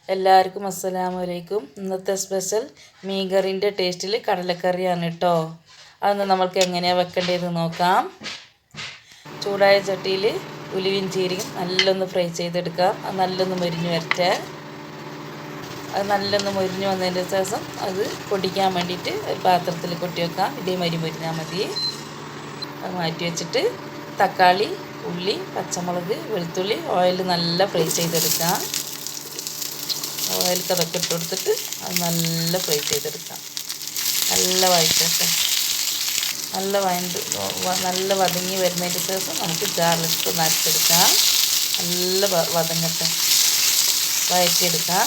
എല്ലാവർക്കും അസ്സലാമു അലൈക്കും. ഇന്നത്തെ സ്പെഷ്യൽ മീൻകറിൻ്റെ ടേസ്റ്റിൽ കടലക്കറിയാണ് കേട്ടോ. അതൊന്ന് നമ്മൾക്ക് എങ്ങനെയാണ് വെക്കേണ്ടതെന്ന് നോക്കാം. ചൂടായ ചട്ടിയിൽ ഉലുവയും ജീരകം നല്ലൊന്ന് ഫ്രൈ ചെയ്തെടുക്കാം. അത് നല്ലൊന്ന് മൊരിഞ്ഞ് വരട്ടെ. അത് നല്ലൊന്ന് മൊരിഞ്ഞ് വന്നതിൻ്റെ ശേഷം അത് പൊടിക്കാൻ വേണ്ടിയിട്ട് ഒരു പാത്രത്തിൽ കൊട്ടി വെക്കാം. ഇതേമാതിരി മൊരിഞ്ഞാൽ മതി. അത് മാറ്റി വെച്ചിട്ട് തക്കാളി, ഉള്ളി, പച്ചമുളക്, വെളുത്തുള്ളി ഓയിൽ നല്ല ഫ്രൈ ചെയ്തെടുക്കാം. ഓയിലേക്ക് അതൊക്കെ ഇട്ട് കൊടുത്തിട്ട് അത് നല്ല ഫ്രൈ ചെയ്തെടുക്കാം. നല്ല വഴറ്റട്ടെ. നല്ല വതങ്ങി വരുന്നതിന് ശേഷം നമുക്ക് ജാറിലിട്ട് നരച്ചെടുക്കാം. നല്ല വതങ്ങട്ടെ, വഴറ്റിയെടുക്കാം.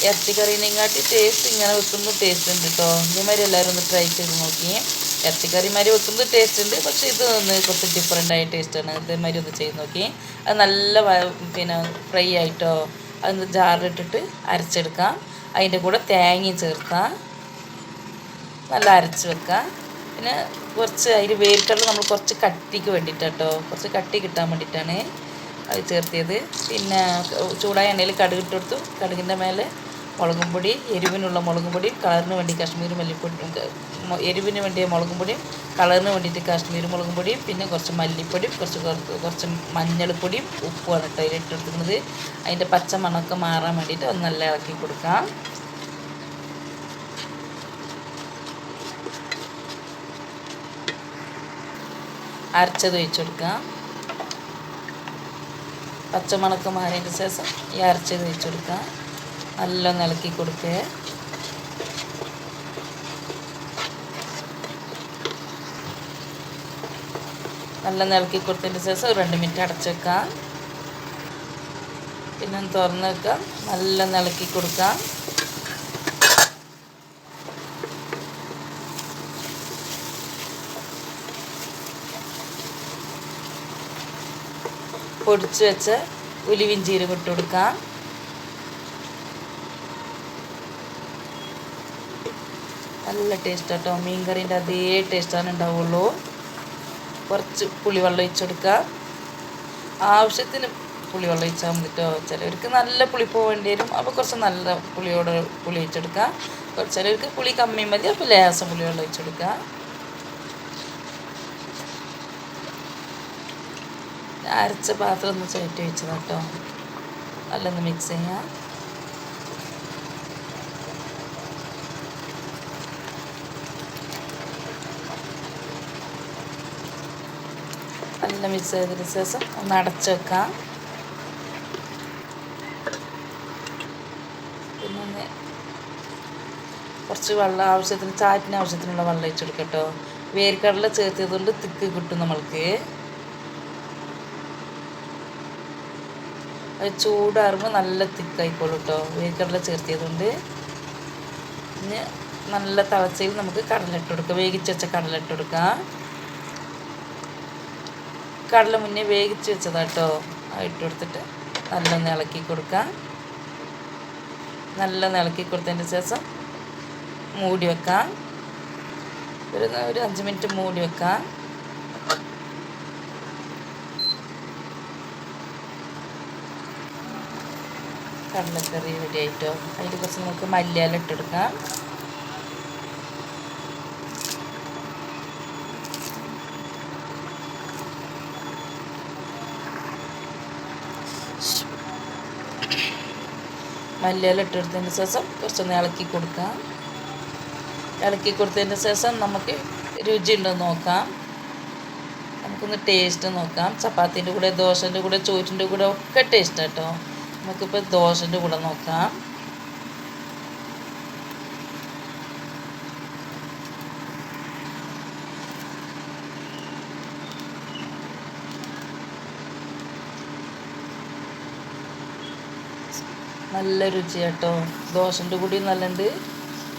ഇറച്ചിക്കറീനെക്കാട്ടി ടേസ്റ്റ് ഇങ്ങനെ വെക്കുമ്പോൾ ടേസ്റ്റ് ഉണ്ട് കേട്ടോ. ഇതേമാതിരി എല്ലാവരും ഒന്ന് ട്രൈ ചെയ്ത് നോക്കി. ഇറച്ചിക്കറിമാതിരി വെക്കുമ്പോൾ ടേസ്റ്റ് ഉണ്ട്, പക്ഷേ ഇത് ഒന്ന് കുറച്ച് ഡിഫറെൻ്റായ ടേസ്റ്റാണ്. ഇതേമാതിരി ഒന്ന് ചെയ്ത് നോക്കി. അത് നല്ല ഫ്രൈ ആയിട്ടോ. അതൊന്ന് ജാറിലിട്ടിട്ട് അരച്ചെടുക്കാം. അതിൻ്റെ കൂടെ തേങ്ങയും ചേർക്കാം. നല്ല അരച്ച് വെക്കാം. പിന്നെ കുറച്ച് അതിൽ വേർക്കടല നമ്മൾ കുറച്ച് കട്ടിക്ക് വേണ്ടിയിട്ടാട്ടോ, കുറച്ച് കട്ടി കിട്ടാൻ വേണ്ടിയിട്ടാണ് അത് ചേർത്തിയത്. പിന്നെ ചൂടായ എണ്ണയിൽ കടുക് ഇട്ട് കൊടുത്തു. കടുകിൻ്റെ മേലെ മുളകും പൊടി, എരിവിനുള്ള മുളകും പൊടിയും, കളറിന് വേണ്ടി കാശ്മീരി മല്ലിപ്പൊടി, എരിവിന് വേണ്ടിയ മുളകും പൊടിയും, കളറിന് വേണ്ടിയിട്ട് കാശ്മീരി മുളകും പൊടിയും, പിന്നെ കുറച്ച് മല്ലിപ്പൊടിയും, കുറച്ച് മഞ്ഞൾപ്പൊടിയും, ഉപ്പുമാണ് കേട്ടോ അതിലിട്ടെടുക്കുന്നത്. അതിൻ്റെ പച്ച മണമൊക്കെ മാറാൻ വേണ്ടിയിട്ട് ഒന്ന് നല്ല ഇളക്കി കൊടുക്കാം. അരച്ചത് ഒഴിച്ചു കൊടുക്കാം. പച്ചമണക്ക് മാറിയതിന് ശേഷം ഈ അരച്ചത് ഒഴിച്ചു കൊടുക്കാം. നല്ല ഇളക്കി കൊടുക്കുക. നല്ല ഇളക്കി കൊടുത്തതിന് ശേഷം ഒരു 2 മിനിറ്റ് അടച്ചു വെക്കാം. പിന്നെ തുറന്ന് വെക്കാം. നല്ല ഇളക്കി കൊടുക്കാം. പൊടിച്ച് വെച്ച ഉലുവയും ജീരകം ഇട്ട് കൊടുക്കാം. നല്ല ടേസ്റ്റ് കേട്ടോ. മീൻകറീൻ്റെ അതേ ടേസ്റ്റാണ് ഉണ്ടാവുള്ളൂ. കുറച്ച് പുളിവെള്ളം ഒഴിച്ച് കൊടുക്കുക. ആവശ്യത്തിന് പുളിവെള്ളം ഒഴിച്ചാൽ മതി കേട്ടോ. ചിലവർക്ക് നല്ല പുളിപ്പ് വേണ്ടി വരും, അപ്പോൾ കുറച്ച് നല്ല പുളി ഒഴിച്ചെടുക്കുക. ചിലവർക്ക് പുളി കമ്മി മതി, അപ്പോൾ ലേശം പുളിവെള്ളം ഒഴിച്ചെടുക്കുക. അരച്ച പാത്രം ഒന്ന് ചുറ്റി വെച്ചതാണ് കേട്ടോ. നല്ലൊന്ന് മിക്സ് ചെയ്യാം. നല്ല മിക്സ് ചെയ്തതിന് ശേഷം ഒന്ന് അടച്ചു വെക്കാം. പിന്നെ കുറച്ച് വെള്ളം ആവശ്യത്തിന്, ചാറ്റിന് ആവശ്യത്തിനുള്ള വെള്ളം ഒഴിച്ച് കൊടുക്കാം കേട്ടോ. വേർക്കടല ചേർത്തത് കൊണ്ട് തിക്ക് കിട്ടും നമ്മൾക്ക്. അത് ചൂടാറുമ്പോൾ നല്ല തിക്കായിക്കോളും കേട്ടോ, വേർക്കടല ചേർത്തിയത് കൊണ്ട്. പിന്നെ നല്ല തിളച്ചയിൽ നമുക്ക് കടലിട്ട് കൊടുക്കാം. വേവിച്ച് വെച്ച കടലിട്ട് കൊടുക്കാം. കടല മുന്നേ വേവിച്ച് വെച്ചതാട്ടോ. ഇട്ട് കൊടുത്തിട്ട് നല്ലൊന്ന് ഇളക്കി കൊടുക്കാം. നല്ലൊന്ന് ഇളക്കി കൊടുത്തതിന് ശേഷം മൂടി വെക്കാം. ഒരു 5 മിനിറ്റ് മൂടി വെക്കാം. കടലക്കറി റെഡി ആയിട്ടോ. അതിൽ കുറച്ച് നമുക്ക് മല്ലിയില ഇട്ടെടുക്കാം. മല്ലിയില ഇട്ടെടുത്തതിന് ശേഷം കുറച്ചൊന്ന് ഇളക്കി കൊടുക്കാം. ഇളക്കി കൊടുത്തതിന് ശേഷം നമുക്ക് രുചി ഉണ്ടോ നോക്കാം. നമുക്കൊന്ന് ടേസ്റ്റ് നോക്കാം. ചപ്പാത്തിൻ്റെ കൂടെ, ദോശൻ്റെ കൂടെ, ചോറ്റിൻ്റെ കൂടെ ഒക്കെ ടേസ്റ്റ് കേട്ടോ. നമുക്കിപ്പോൾ ദോശൻ്റെ കൂടെ നോക്കാം. നല്ല രുചി കേട്ടോ. ദോശൻ്റെ കൂടിയും നല്ലുണ്ട്,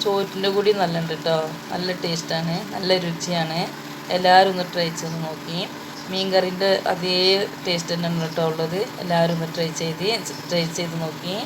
ചോറ്റിൻ്റെ കൂടിയും നല്ലുണ്ട് കേട്ടോ. നല്ല ടേസ്റ്റാണ്, നല്ല രുചിയാണ്. എല്ലാവരും ഒന്ന് ട്രൈ ചെയ്ത് നോക്കി. മീൻകറിൻ്റെ അതേ ടേസ്റ്റ് തന്നെയാണ് കേട്ടോ ഉള്ളത്. എല്ലാവരും ഒന്ന് ട്രൈ ചെയ്ത് നോക്കി.